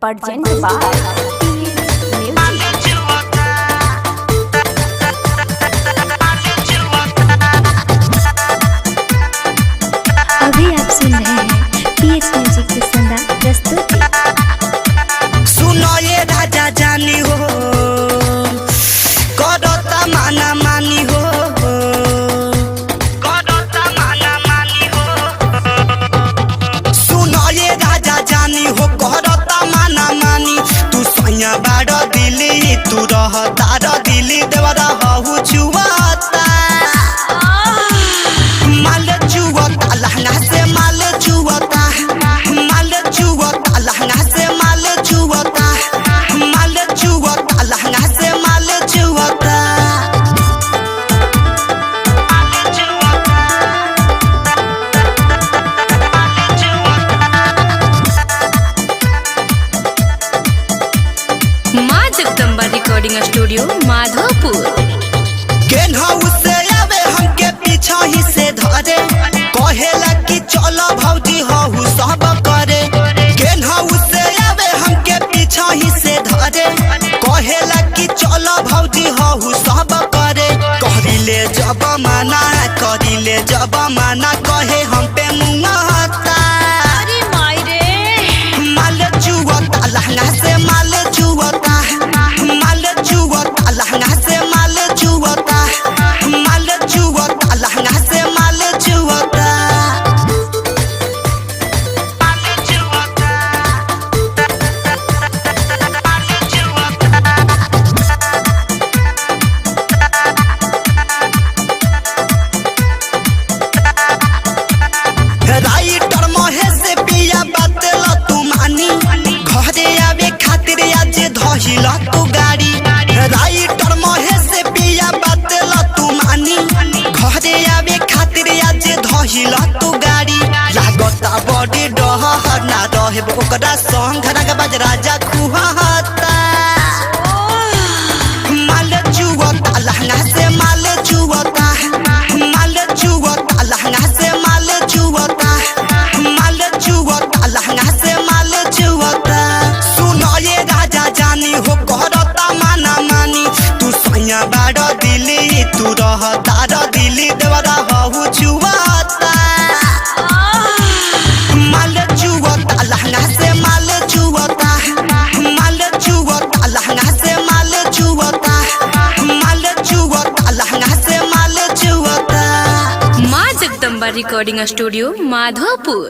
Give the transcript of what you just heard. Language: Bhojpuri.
Present by Music। अभी आप सुन रहे हैं पीएस म्यूजिक की शानदार प्रस्तुति। सुनो ये राजा जानी हो करता माना मानी हो करता माना मानी हो। सुनो ये राजा जानी हो करता माना मानी। तू सैया बाड़ दिली तू रहता र दिली देवरा हहु चुआता माल चुआता लहंगा से माल चुआता माल चुआता लहंगा से माल चुआता माल चुआता लहंगा से माल चुआता। माँ जगदम्बा रिकॉर्डिंग स्टूडियो माधोपुर। केन हाउस से आवे हमके पीछा ही से धरे कहेला कि चलो भौजी हहु सब करे। केन हाउस से आवे हमके पीछा ही से धरे कहेला कि चलो भौजी हहु सब करे। करिले जब माना करिले जब माना कहे हम पे मुंहता माल चुआता लहंगा से माल चुआता माल चुआता लहंगा से माल चुआता माल चुआता लहंगा से माल चुआता। राइटर महेश पिया बातेल तू मानी घरे आवे खातिर आज धहिल तू गाड़ी। राइटर महेश पिया बातेल तू मानी घरे आवे खातिर आज धहिल तू गाड़ी। लागता बड़ी डहर ना रहे ओकरा संग रंग बाज राजा खुहाता माल चुआता लहंगा से माल चुआता माल चुआता लहंगा से माल चुआता माल चुआता लहंगा से माल चुआता। सुनो ये राजा जानी हो करता माना मानी। तू सैया बाड़ दिली तू रहता र दिली देवरा हहु चुआता माल चुआता लहंगा से माल चुआता माल चुआता लहंगा से माल चुआता माल चुआता लहंगा से माल चुआता। माँ जगदम्बा रिकॉर्डिंग स्टूडियो माधोपुर।